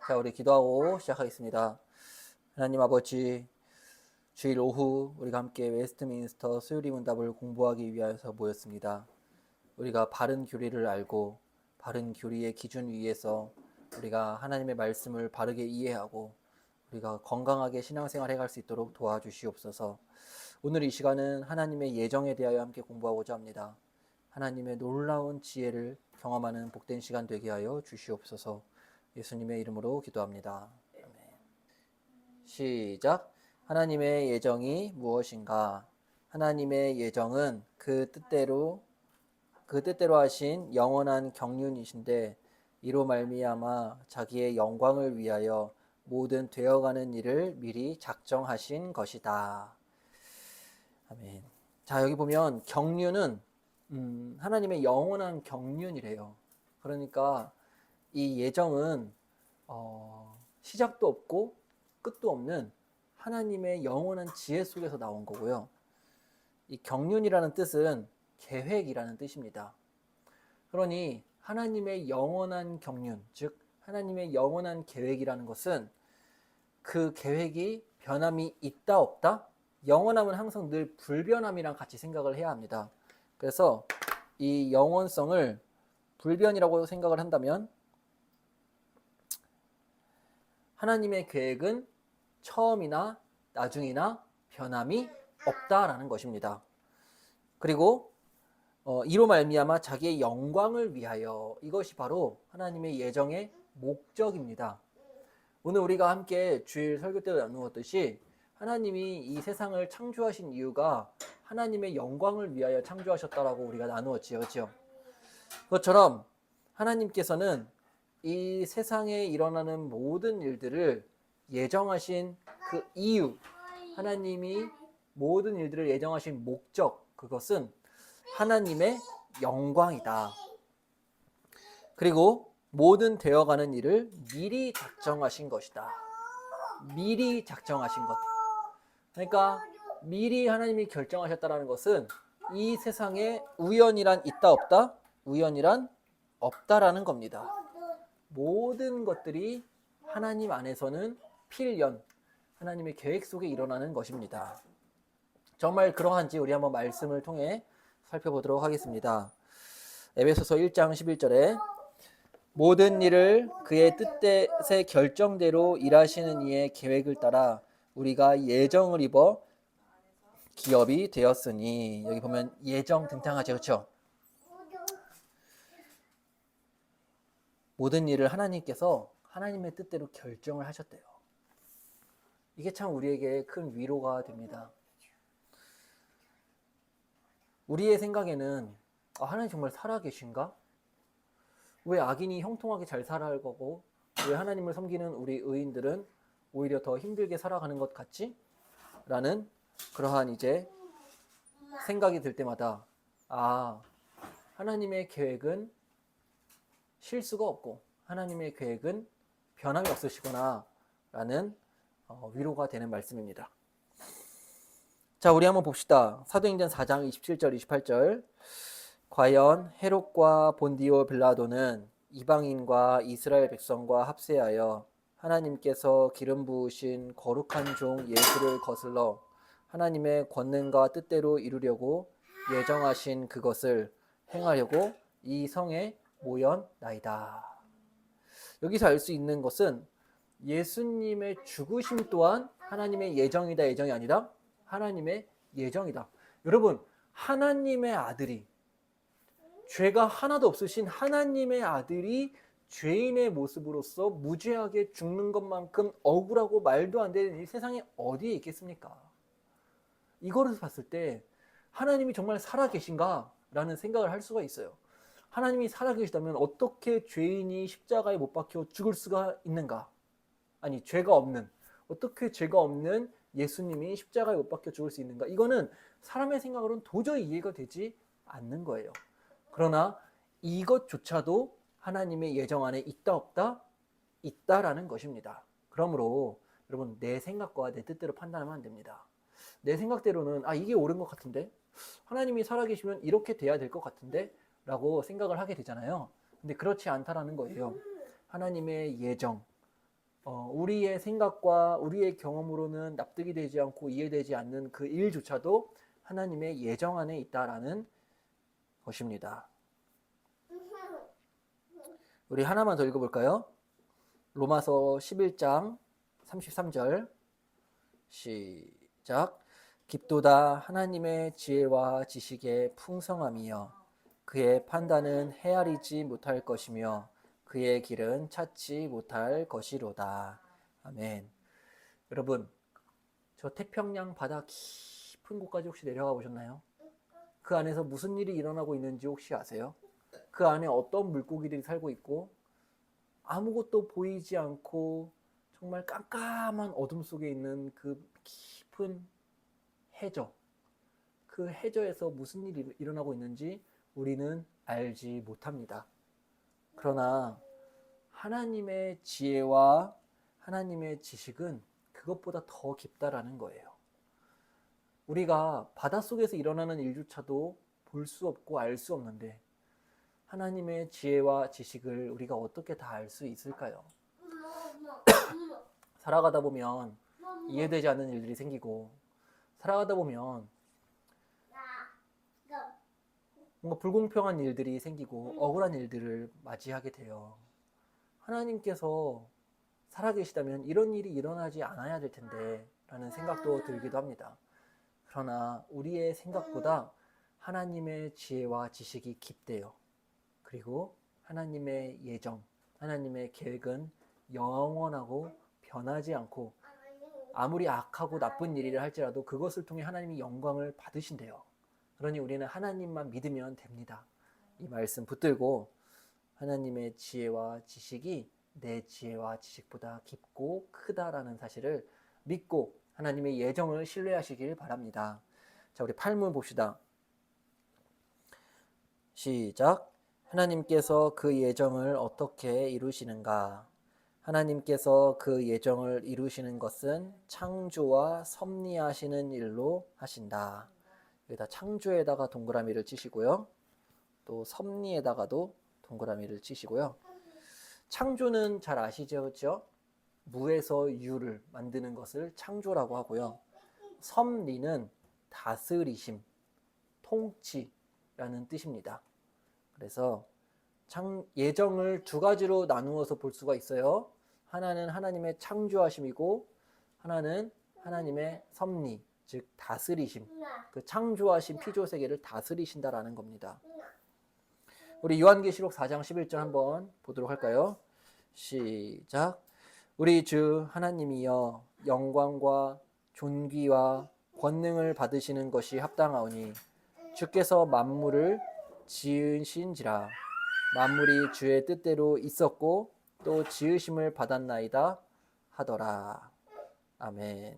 자, 우리 기도하고 시작하겠습니다. 하나님 아버지, 주일 오후 우리가 함께 웨스트민스터 수요리 문답을 공부하기 위해서 모였습니다. 우리가 바른 교리를 알고 바른 교리의 기준 위에서 우리가 하나님의 말씀을 바르게 이해하고 우리가 건강하게 신앙생활 해갈 수 있도록 도와주시옵소서. 오늘 이 시간은 하나님의 예정에 대하여 함께 공부하고자 합니다. 하나님의 놀라운 지혜를 경험하는 복된 시간 되게 하여 주시옵소서. 예수님의 이름으로 기도합니다. 아멘. 시작. 하나님의 예정이 무엇인가? 하나님의 예정은 그 뜻대로 하신 영원한 경륜이신데 이로 말미암아 자기의 영광을 위하여 모든 되어가는 일을 미리 작정하신 것이다. 아멘. 자, 여기 보면 경륜은 하나님의 영원한 경륜이래요. 그러니까 이 예정은 시작도 없고 끝도 없는 하나님의 영원한 지혜 속에서 나온 거고요. 이 경륜이라는 뜻은 계획이라는 뜻입니다. 그러니 하나님의 영원한 경륜, 즉 하나님의 영원한 계획이라는 것은 그 계획이 변함이 있다 없다? 영원함은 항상 늘 불변함이랑 같이 생각을 해야 합니다. 그래서 이 영원성을 불변이라고 생각을 한다면 하나님의 계획은 처음이나 나중이나 변함이 없다라는 것입니다. 그리고 이로 말미암아 자기의 영광을 위하여, 이것이 바로 하나님의 예정의 목적입니다. 오늘 우리가 함께 주일 설교 때 나누었듯이 하나님이 이 세상을 창조하신 이유가 하나님의 영광을 위하여 창조하셨다라고 우리가 나누었지요. 그렇죠? 그것처럼 하나님께서는 이 세상에 일어나는 모든 일들을 예정하신 그 이유, 하나님이 모든 일들을 예정하신 목적, 그것은 하나님의 영광이다. 그리고 모든 되어가는 일을 미리 작정하신 것이다. 미리 작정하신 것. 그러니까 미리 하나님이 결정하셨다는 것은 이 세상에 우연이란 있다 없다? 우연이란 없다라는 겁니다. 모든 것들이 하나님 안에서는 필연, 하나님의 계획 속에 일어나는 것입니다. 정말 그러한지 우리 한번 말씀을 통해 살펴보도록 하겠습니다. 에베소서 1장 11절에 모든 일을 그의 뜻의 결정대로 일하시는 이의 계획을 따라 우리가 예정을 입어 기업이 되었으니, 여기 보면 예정 등장하죠. 그렇죠? 모든 일을 하나님께서 하나님의 뜻대로 결정을 하셨대요. 이게 참 우리에게 큰 위로가 됩니다. 우리의 생각에는 하나님 정말 살아계신가? 왜 악인이 형통하게 잘 살아갈 거고 왜 하나님을 섬기는 우리 의인들은 오히려 더 힘들게 살아가는 것 같지? 라는 그러한 이제 생각이 들 때마다 하나님의 계획은 실수가 없고 하나님의 계획은 변함이 없으시구나 라는 위로가 되는 말씀입니다. 자, 우리 한번 봅시다. 사도행전 4장 27절 28절. 과연 헤롯과 본디오 빌라도는 이방인과 이스라엘 백성과 합세하여 하나님께서 기름 부으신 거룩한 종 예수를 거슬러 하나님의 권능과 뜻대로 이루려고 예정하신 그것을 행하려고 이 성에 모였나이다. 여기서 알 수 있는 것은 예수님의 죽으심 또한 하나님의 예정이다, 예정이 아니다? 하나님의 예정이다. 여러분, 하나님의 아들이, 죄가 하나도 없으신 하나님의 아들이 죄인의 모습으로서 무죄하게 죽는 것만큼 억울하고 말도 안 되는 이 세상에 어디에 있겠습니까? 이거를 봤을 때 하나님이 정말 살아계신가? 라는 생각을 할 수가 있어요. 하나님이 살아계시다면 어떻게 죄인이 십자가에 못 박혀 죽을 수가 있는가? 아니, 어떻게 죄가 없는 예수님이 십자가에 못 박혀 죽을 수 있는가? 이거는 사람의 생각으로는 도저히 이해가 되지 않는 거예요. 그러나 이것조차도 하나님의 예정 안에 있다 없다? 있다라는 것입니다. 그러므로 여러분, 내 생각과 내 뜻대로 판단하면 안 됩니다. 내 생각대로는 이게 옳은 것 같은데, 하나님이 살아계시면 이렇게 돼야 될 것 같은데 라고 생각을 하게 되잖아요. 근데 그렇지 않다라는 거예요. 하나님의 예정, 우리의 생각과 우리의 경험으로는 납득이 되지 않고 이해되지 않는 그 일조차도 하나님의 예정 안에 있다라는 것입니다. 우리 하나만 더 읽어볼까요? 로마서 11장 33절 시작. 깊도다 하나님의 지혜와 지식의 풍성함이여 그의 판단은 헤아리지 못할 것이며 그의 길은 찾지 못할 것이로다. 아멘. 여러분, 저 태평양 바다 깊은 곳까지 혹시 내려가 보셨나요? 그 안에서 무슨 일이 일어나고 있는지 혹시 아세요? 그 안에 어떤 물고기들이 살고 있고 아무것도 보이지 않고 정말 깜깜한 어둠 속에 있는 그 깊은 해저, 그 해저에서 무슨 일이 일어나고 있는지 우리는 알지 못합니다. 그러나 하나님의 지혜와 하나님의 지식은 그것보다 더 깊다라는 거예요. 우리가 바닷속에서 일어나는 일조차도 볼 수 없고 알 수 없는데 하나님의 지혜와 지식을 우리가 어떻게 다 알 수 있을까요? 살아가다 보면 이해되지 않는 일들이 생기고 살아가다 보면 뭔가 불공평한 일들이 생기고 억울한 일들을 맞이하게 돼요. 하나님께서 살아계시다면 이런 일이 일어나지 않아야 될 텐데 라는 생각도 들기도 합니다. 그러나 우리의 생각보다 하나님의 지혜와 지식이 깊대요. 그리고 하나님의 예정, 하나님의 계획은 영원하고 변하지 않고 아무리 악하고 나쁜 일이라 할지라도 그것을 통해 하나님이 영광을 받으신대요. 그러니 우리는 하나님만 믿으면 됩니다. 이 말씀 붙들고 하나님의 지혜와 지식이 내 지혜와 지식보다 깊고 크다라는 사실을 믿고 하나님의 예정을 신뢰하시길 바랍니다. 자, 우리 팔문 봅시다. 시작. 하나님께서 그 예정을 어떻게 이루시는가? 하나님께서 그 예정을 이루시는 것은 창조와 섭리하시는 일로 하신다. 여기다 창조에다가 동그라미를 치시고요. 또 섭리에다가도 동그라미를 치시고요. 창조는 잘 아시죠? 그렇죠? 무에서 유를 만드는 것을 창조라고 하고요. 섭리는 다스리심, 통치라는 뜻입니다. 그래서 예정을 두 가지로 나누어서 볼 수가 있어요. 하나는 하나님의 창조하심이고 하나는 하나님의 섭리, 즉 다스리심. 그 창조하신 피조 세계를 다스리신다라는 겁니다. 우리 요한계시록 4장 11절 한번 보도록 할까요? 시작. 우리 주 하나님이여 영광과 존귀와 권능을 받으시는 것이 합당하오니 주께서 만물을 지으신지라. 만물이 주의 뜻대로 있었고 또 지으심을 받았나이다 하더라. 아멘.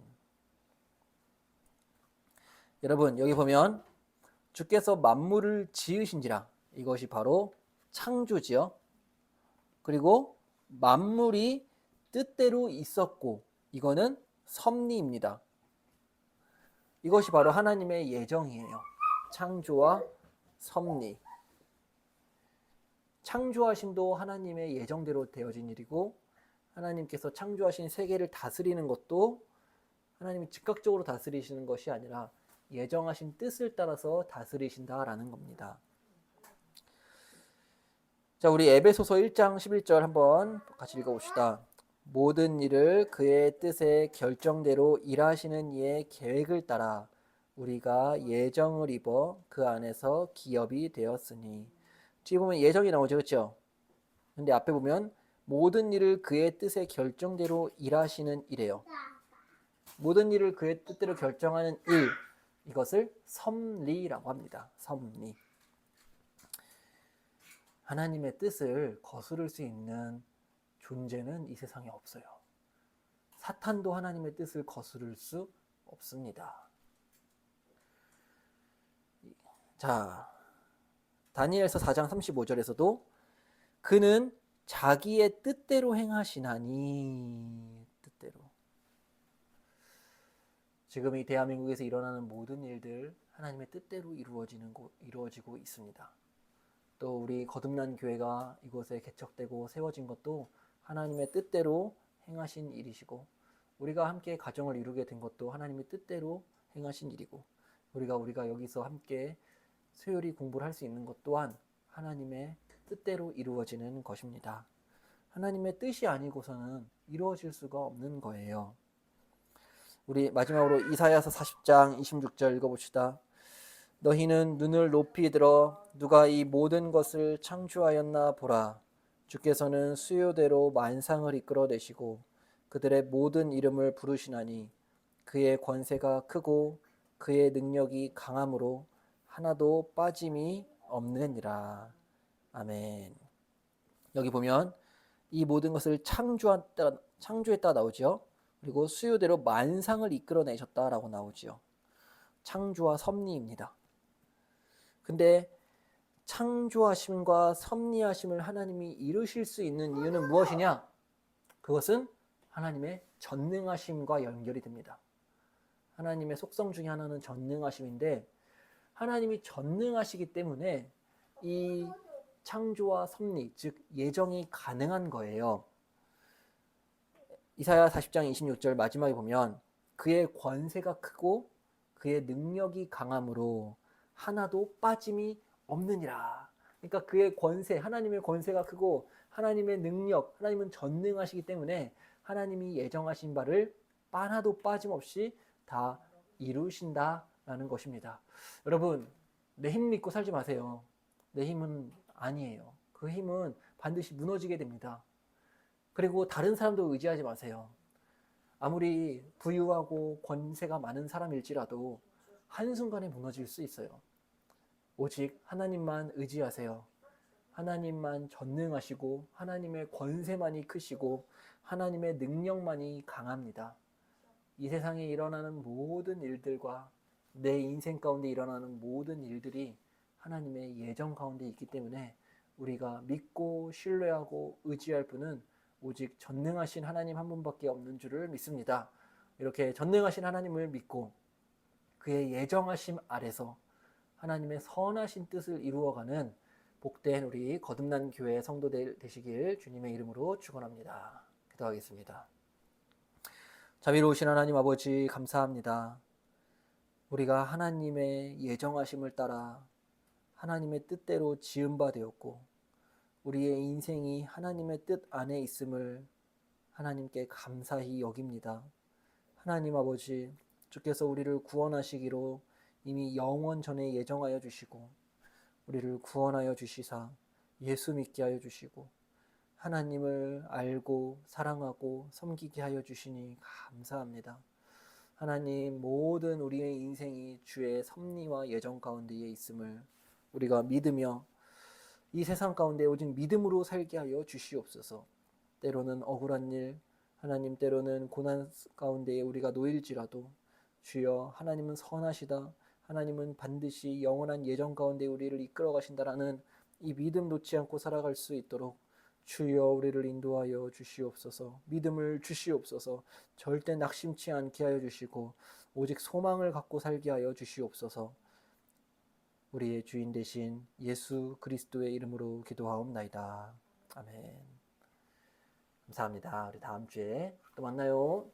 여러분, 여기 보면 주께서 만물을 지으신지라, 이것이 바로 창조지요. 그리고 만물이 뜻대로 있었고, 이거는 섭리입니다. 이것이 바로 하나님의 예정이에요. 창조와 섭리. 창조하심도 하나님의 예정대로 되어진 일이고, 하나님께서 창조하신 세계를 다스리는 것도 하나님이 즉각적으로 다스리시는 것이 아니라 예정하신 뜻을 따라서 다스리신다라는 겁니다. 자, 우리 에베소서 1장 11절 한번 같이 읽어봅시다. 모든 일을 그의 뜻의 결정대로 일하시는 이의 계획을 따라 우리가 예정을 입어 그 안에서 기업이 되었으니. 뒤에 보면 예정이 나오죠, 그렇죠? 근데 앞에 보면 모든 일을 그의 뜻의 결정대로 일하시는 이래요. 모든 일을 그의 뜻대로 결정하는 일, 이것을 섭리라고 합니다. 섭리. 하나님의 뜻을 거스를 수 있는 존재는 이 세상에 없어요. 사탄도 하나님의 뜻을 거스를 수 없습니다. 자, 다니엘서 4장 35절에서도 그는 자기의 뜻대로 행하시나니. 뜻대로. 지금 이 대한민국에서 일어나는 모든 일들 하나님의 뜻대로 이루어지고 있습니다. 또 우리 거듭난 교회가 이곳에 개척되고 세워진 것도 하나님의 뜻대로 행하신 일이시고, 우리가 함께 가정을 이루게 된 것도 하나님의 뜻대로 행하신 일이고, 우리가 여기서 함께 수요일이 공부를 할 수 있는 것 또한 하나님의 뜻대로 이루어지는 것입니다. 하나님의 뜻이 아니고서는 이루어질 수가 없는 거예요. 우리 마지막으로 이사야서 40장 26절 읽어봅시다. 너희는 눈을 높이 들어 누가 이 모든 것을 창조하였나 보라. 주께서는 수요대로 만상을 이끌어내시고 그들의 모든 이름을 부르시나니 그의 권세가 크고 그의 능력이 강함으로 하나도 빠짐이 없느니라. 아멘. 여기 보면 이 모든 것을 창조했다 나오죠. 그리고 수요대로 만상을 이끌어내셨다라고 나오죠. 창조와 섭리입니다. 근데 창조하심과 섭리하심을 하나님이 이루실 수 있는 이유는 무엇이냐? 그것은 하나님의 전능하심과 연결이 됩니다. 하나님의 속성 중에 하나는 전능하심인데, 하나님이 전능하시기 때문에 이 창조와 섭리, 즉 예정이 가능한 거예요. 이사야 40장 26절 마지막에 보면 그의 권세가 크고 그의 능력이 강함으로 하나도 빠짐이 없느니라. 그러니까 그의 권세, 하나님의 권세가 크고 하나님의 능력, 하나님은 전능하시기 때문에 하나님이 예정하신 바를 하나도 빠짐없이 다 이루신다라는 것입니다. 여러분, 내 힘 믿고 살지 마세요. 내 힘은 아니에요. 그 힘은 반드시 무너지게 됩니다. 그리고 다른 사람도 의지하지 마세요. 아무리 부유하고 권세가 많은 사람일지라도 한순간에 무너질 수 있어요. 오직 하나님만 의지하세요. 하나님만 전능하시고 하나님의 권세만이 크시고 하나님의 능력만이 강합니다. 이 세상에 일어나는 모든 일들과 내 인생 가운데 일어나는 모든 일들이 하나님의 예정 가운데 있기 때문에 우리가 믿고 신뢰하고 의지할 분은 오직 전능하신 하나님 한 분밖에 없는 줄을 믿습니다. 이렇게 전능하신 하나님을 믿고 그의 예정하심 아래서 하나님의 선하신 뜻을 이루어가는 복된 우리 거듭난 교회 성도들 되시길 주님의 이름으로 축원합니다. 기도하겠습니다. 자비로우신 하나님 아버지 감사합니다. 우리가 하나님의 예정하심을 따라 하나님의 뜻대로 지은 바 되었고 우리의 인생이 하나님의 뜻 안에 있음을 하나님께 감사히 여깁니다. 하나님 아버지, 주께서 우리를 구원하시기로 이미 영원 전에 예정하여 주시고 우리를 구원하여 주시사 예수 믿게 하여 주시고 하나님을 알고 사랑하고 섬기게 하여 주시니 감사합니다. 하나님, 모든 우리의 인생이 주의 섭리와 예정 가운데에 있음을 우리가 믿으며 이 세상 가운데 오직 믿음으로 살게 하여 주시옵소서. 때로는 억울한 일, 하나님 때로는 고난 가운데에 우리가 놓일지라도 주여 하나님은 선하시다. 하나님은 반드시 영원한 예정 가운데 우리를 이끌어 가신다라는 이 믿음 놓지 않고 살아갈 수 있도록 주여 우리를 인도하여 주시옵소서. 믿음을 주시옵소서. 절대 낙심치 않게 하여 주시고 오직 소망을 갖고 살게 하여 주시옵소서. 우리의 주인 되신 예수 그리스도의 이름으로 기도하옵나이다. 아멘. 감사합니다. 우리 다음 주에 또 만나요.